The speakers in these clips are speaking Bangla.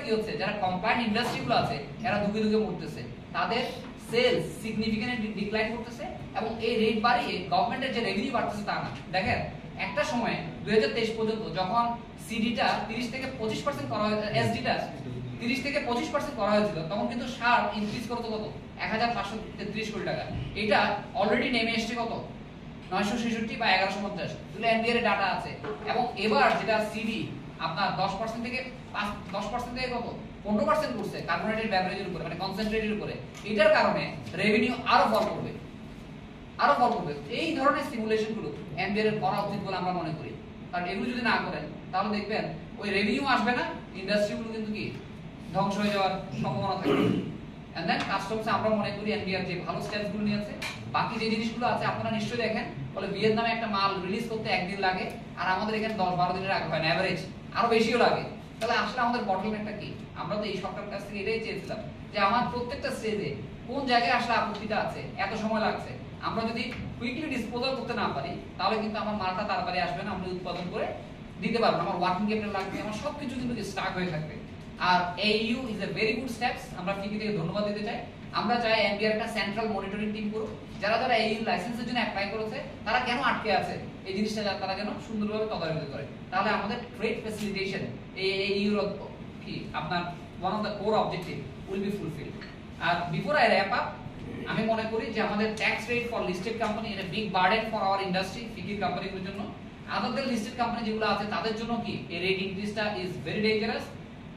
কি হচ্ছে, যারা কমপ্লায়েন্ট ইন্ডাস্ট্রিগুলো আছে এরা দুগে দুগে মরতেছে, তাদের সেলস সিগনিফিক্যান্টলি ডিক্লাইন করতেছে এবং এই রেট বাড়িয়ে গভর্নমেন্টের যে রেভিনিউ বাড়তেছে তা না। দেখেন একটা সময় 2023 পর্যন্ত যখন সিডিটা 30 থেকে 25% করা হয়েছিল, এসডিটা 30 থেকে 25% করা হয়েছিল, তখন কিন্তু সার ইনক্রিজ করতে কত 1533 কোটি টাকা। এটা অলরেডি নেমে এসেছে কত 966 বা 1150, এগুলো এনবিআর এর ডাটা আছে। এবং এবার যেটা সিডি আপনার 10% থেকে 10% থেকে কত 15% করছে কার্বোনেটেড বেভারেজের উপরে, মানে কনসেন্ট্রেটের উপরে। এটার কারণে রেভিনিউ আরো ফল করবে। এই ধরনের সিমুলেশন গুলো এনবিআর এর করা উচিত বলে আমরা মনে করি, কারণ এগুলো যদি না করেন তাহলে দেখবেন ওই রেভিনিউ আসবে না, ইন্ডাস্ট্রিগুলো কিন্তু কি ধ্বংস হয়ে যাওয়ার সম্ভাবনা থাকে। এন্ড দেন কাস্টমস আমরা মনে করি এনবিআর যে ভালো স্টেপস গুলো নিয়েছে, বাকি যে জিনিসগুলো আছে আপনারা নিশ্চয়ই দেখেন, বলে ভিয়েতনামে একটা মাল রিলিজ করতে একদিন লাগে, আর আমাদের এখানে 10-12 দিনের আগে হয় না, এভারেজ আরো বেশিও লাগে। তাহলে আসলে আমাদের বটলনেকটা কি? আমরা তো এই সরকারের কাছ থেকে এটাই চেয়েছিলাম যে আমার প্রত্যেকটা স্টেজে কোন জায়গায় আসলে আপত্তিটা আছে, এত সময় লাগছে, আমরা যদি কুইকলি ডিসপোজাল করতে না পারি তাহলে কিন্তু আমার মালটা তাড়াতাড়ি আসবে না, আমরা উৎপাদন করে দিতে পারবো না, আমার ওয়ার্কিং ক্যাপিটাল লাগবে, আমার সবকিছু কিন্তু স্টাক হয়ে থাকবে। আর AEU is a very good steps, আমরা ফিকি থেকে ধন্যবাদ দিতে চাই। আমরা চাই এনবিআর একটা সেন্ট্রাল মনিটরিং টিম করুক, যারা যারা এইইউ লাইসেন্সের জন্য অ্যাপ্লাই করেছে তারা কেন আটকে আছে এই জিনিসটা তারা যেন সুন্দরভাবে তদারকি করে, তাহলে আমাদের ট্রেড ফ্যাসিলিটেশন এই এইইউর কি আপনার one of the core objective will be fulfilled. আর বিফোর আই র্যাপ আপ, আমি মনে করি যে আমাদের tax rate for listed company এটা big burden for our industry, ফিকির কোম্পানিগুলোর জন্য। আদার লিস্টেড কোম্পানি যেগুলো আছে তাদের জন্য কি এই রেট ইনক্রিজটা is very dangerous.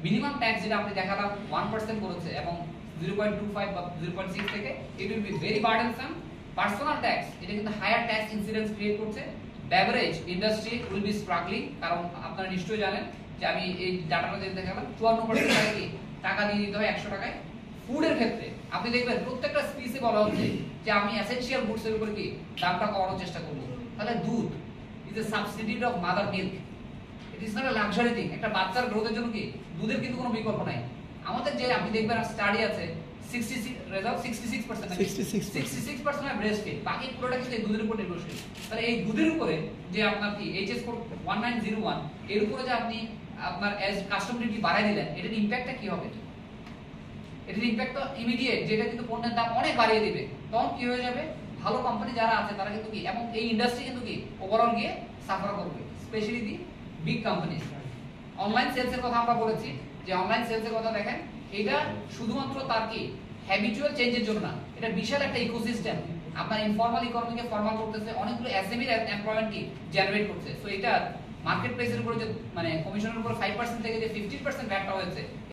Minimum tax যেটা আপনি দেখালাম 1% করেছে এবং 0.25 বা 0.6 থেকে it will be very burdensome. Personal tax এটা কিন্তু হায়ার ট্যাক্স ইনসিডেন্স ক্রিয়েট করছে। Beverage industry will be struggling, কারণ আপনারা নিশ্চয়ই জানেন যে আমি এই ডাটাটা যেটা দেখালাম 54% টাকা কি টাকা দিয়ে দিতে হয় 100 টাকায়। ফুডের ক্ষেত্রে আপনি দেখবেন প্রত্যেকটা স্পিসে বলা হচ্ছে যে আমি এসেনশিয়াল গুডস এর উপর কি দামটা কমানোর চেষ্টা করব। তাহলে দুধ is a substitute of mother milk, it is not a luxury thing. একটা বাচ্চার গ্রোথের জন্য কি দুধের কিন্তু কোনো বিকল্প নাই। আমাদের যে আপনি দেখবেন স্টাডি আছে 66% ব্রেস্ট ফিড, বাকি পুরোটা কিন্তু এই দুধের উপর নির্ভরশীল। তাহলে এই দুধের উপরে যে আপনার কি এইচএস কোড 1901 এর উপরে যে আপনি আপনার এজ কাস্টম ডিউটি বাড়াই দিলেন, এটার ইমপ্যাক্টটা কি হবে? এটার ইমপ্যাক্ট তো ইমিডিয়েট, যেটা কিন্তু পণ্যের দাম অনেক বাড়িয়ে দিবে। তখন কি হয়ে যাবে, ভালো কোম্পানি যারা আছে তারা কিন্তু কি, এবং এই ইন্ডাস্ট্রি কিন্তু কি ওভারঅল গিয়ে সাফার করবে, specially the big companies. Online sales এর কথা আমরা বলেছি, যে অনলাইন সেলস এর কথা দেখেন, এটা শুধুমাত্র তার কি হ্যাবিচুয়াল চেঞ্জের জন্য না, এটা বিশাল একটা ইকোসিস্টেম। আপনার ইনফর্মাল ইকোনমিকে ফর্মাল করতেছে, অনেকগুলো এসএমই এমপ্লয়মেন্ট কি জেনারেট করছে। সো এটা মার্কেট প্লেসের উপরে যে মানে কমিশনের উপর 5% থেকে যে 15% ভ্যাট হয়েছে,